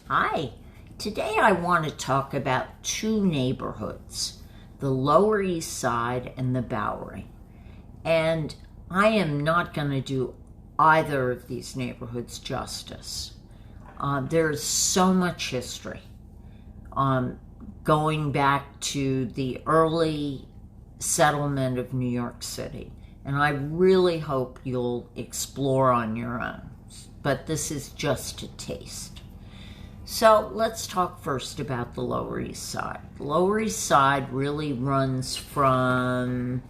Hi, today I want to talk about two neighborhoods, the Lower East Side and the Bowery. And I am not going to do either of these neighborhoods justice. There's so much history going back to the early settlement of New York City. And I really hope you'll explore on your own. But this is just a taste. So let's talk first about the Lower East Side. The Lower East Side really runs from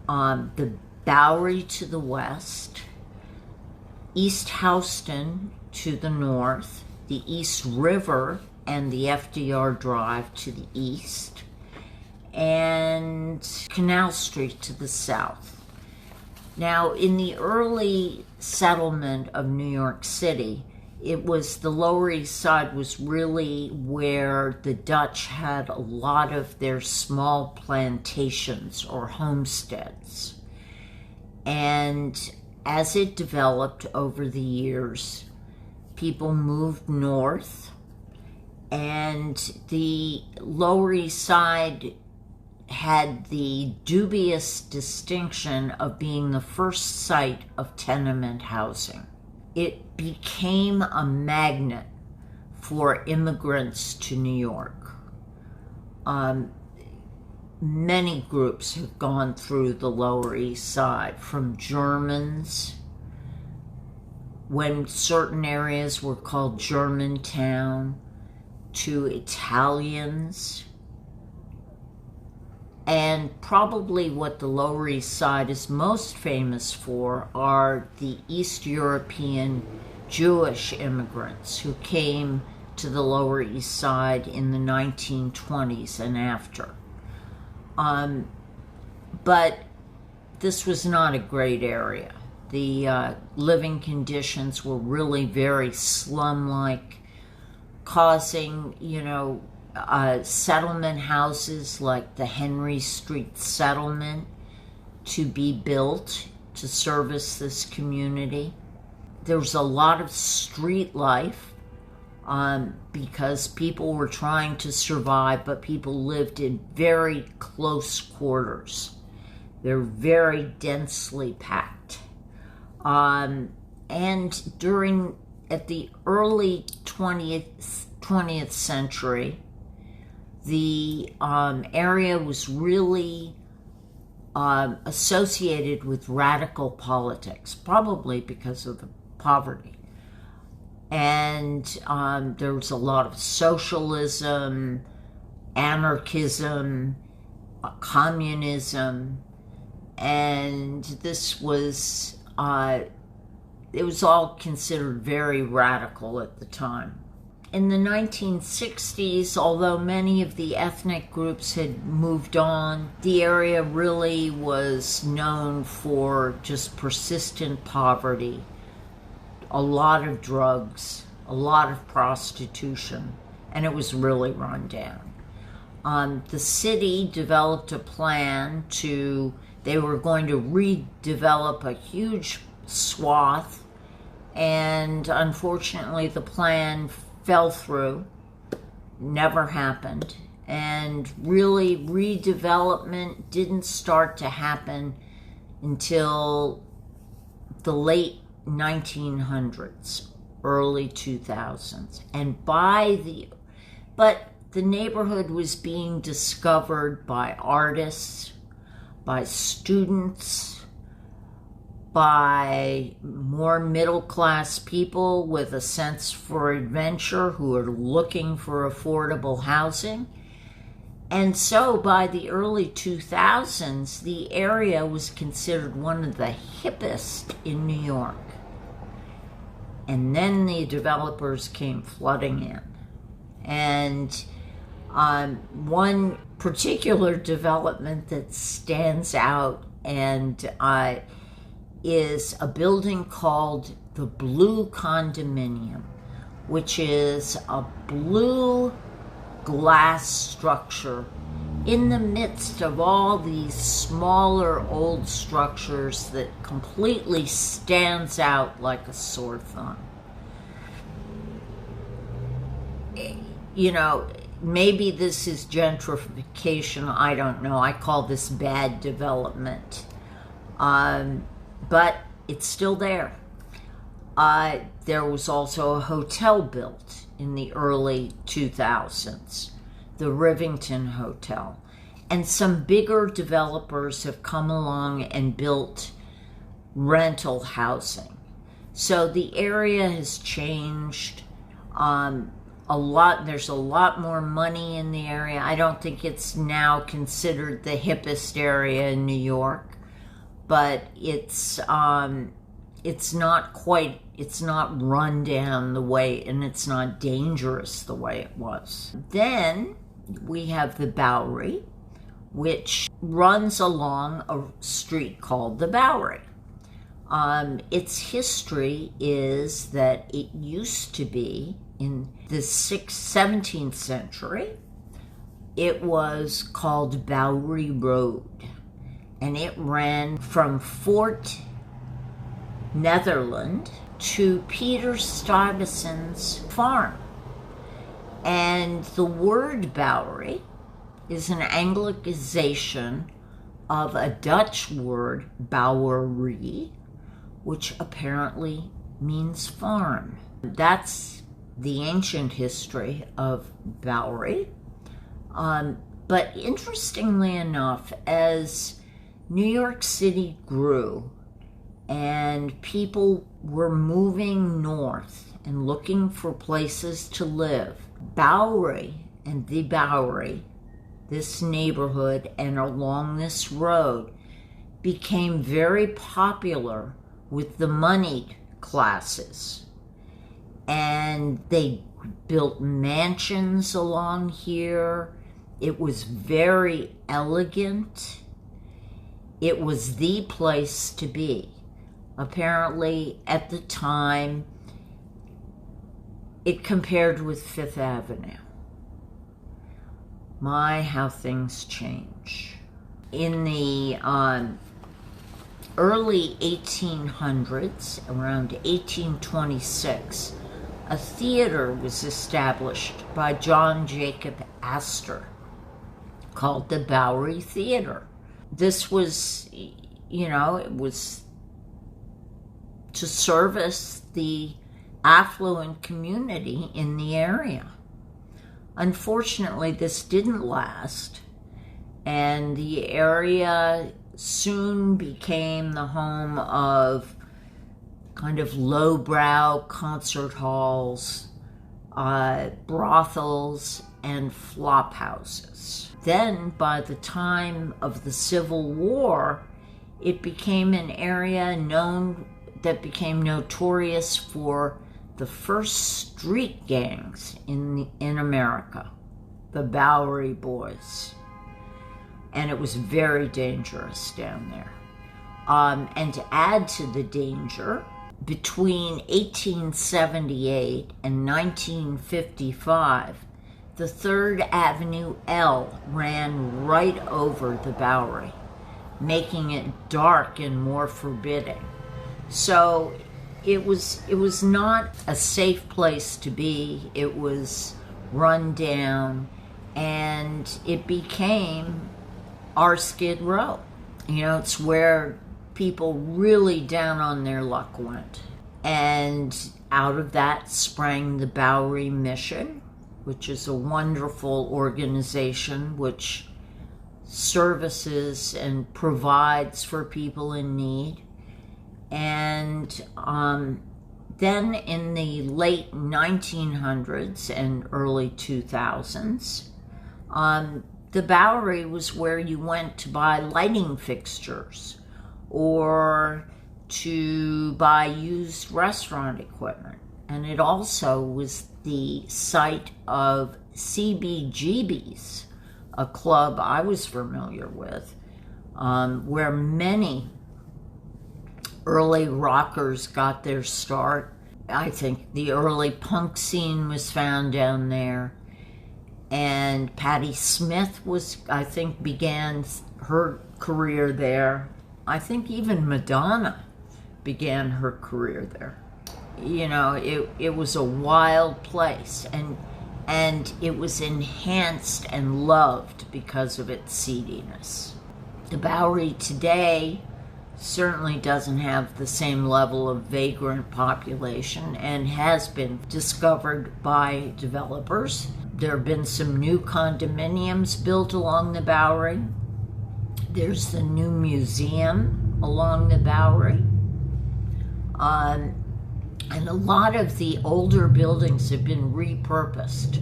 the Bowery to the west, East Houston to the north, the East River and the FDR Drive to the east, and Canal Street to the south. Now, in the early settlement of New York City, it was the Lower East Side was really where the Dutch had a lot of their small plantations or homesteads. And as it developed over the years, people moved north, and the Lower East Side had the dubious distinction of being the first site of tenement housing. It became a magnet for immigrants to New York. Many groups have gone through the Lower East Side, from Germans, when certain areas were called Germantown, to Italians. And probably what the Lower East Side is most famous for are the East European Jewish immigrants who came to the Lower East Side in the 1920s and after. But this was not a great area. The living conditions were really very slum-like, causing, settlement houses like the Henry Street Settlement to be built to service this community. There was a lot of street life because people were trying to survive, but people lived in very close quarters. They're very densely packed. And at the early 20th century, the area was really associated with radical politics, probably because of the poverty. And there was a lot of socialism, anarchism, communism, and this was, it was all considered very radical at the time. In the 1960s, although many of the ethnic groups had moved on, the area really was known for just persistent poverty, a lot of drugs, a lot of prostitution, and it was really run down. The city developed a plan they were going to redevelop a huge swath, and unfortunately the plan fell through, never happened, and really redevelopment didn't start to happen until the late 1900s, early 2000s. But the neighborhood was being discovered by artists, by students, by more middle-class people with a sense for adventure who are looking for affordable housing. And so by the early 2000s, the area was considered one of the hippest in New York. And then the developers came flooding in. And one particular development that stands out and is a building called the Blue Condominium, which is a blue glass structure in the midst of all these smaller old structures that completely stands out like a sore thumb. you know, maybe this is gentrification. I don't know. I call this bad development. But it's still there. There was also a hotel built in the early 2000s, the Rivington Hotel. And some bigger developers have come along and built rental housing. So the area has changed a lot. There's a lot more money in the area. I don't think it's now considered the hippest area in New York, but it's not run down the way, and it's not dangerous the way it was. Then we have the Bowery, which runs along a street called the Bowery. Its history is that it used to be, in the 17th century, it was called Bowery Road, and it ran from Fort Netherland to Peter Stuyvesant's farm. And the word Bowery is an Anglicization of a Dutch word, Bowery, which apparently means farm. That's the ancient history of Bowery. But interestingly enough, as New York City grew and people were moving north and looking for places to live, Bowery and the Bowery, this neighborhood and along this road, became very popular with the moneyed classes. And they built mansions along here. It was very elegant. It was the place to be. Apparently, at the time, it compared with Fifth Avenue. My, how things change. In the early 1800s, around 1826, a theater was established by John Jacob Astor called the Bowery Theater. This was, it was to service the affluent community in the area. Unfortunately, this didn't last, and the area soon became the home of kind of lowbrow concert halls, brothels, and flop houses. Then, by the time of the Civil War, it became an area that became notorious for the first street gangs in America, the Bowery Boys. And it was very dangerous down there. And to add to the danger, between 1878 and 1955, the 3rd Avenue L ran right over the Bowery, making it dark and more forbidding. So it was not a safe place to be. It was run down, and it became our Skid Row. It's where people really down on their luck went. And out of that sprang the Bowery Mission, which is a wonderful organization which services and provides for people in need. And then in the late 1900s and early 2000s, the Bowery was where you went to buy lighting fixtures or to buy used restaurant equipment. And it also was the site of CBGB's, a club I was familiar with, where many early rockers got their start. I think the early punk scene was found down there. And Patti Smith began her career there. I think even Madonna began her career there. It was a wild place. And and it was enhanced and loved because of its seediness. The Bowery today certainly doesn't have the same level of vagrant population and has been discovered by developers. There have been some new condominiums built along the Bowery. There's the new museum along the Bowery. And a lot of the older buildings have been repurposed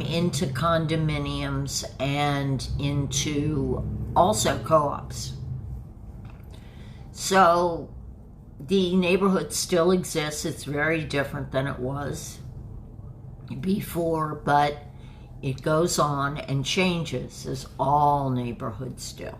into condominiums and into also co-ops. So the neighborhood still exists. It's very different than it was before, but it goes on and changes, as all neighborhoods do.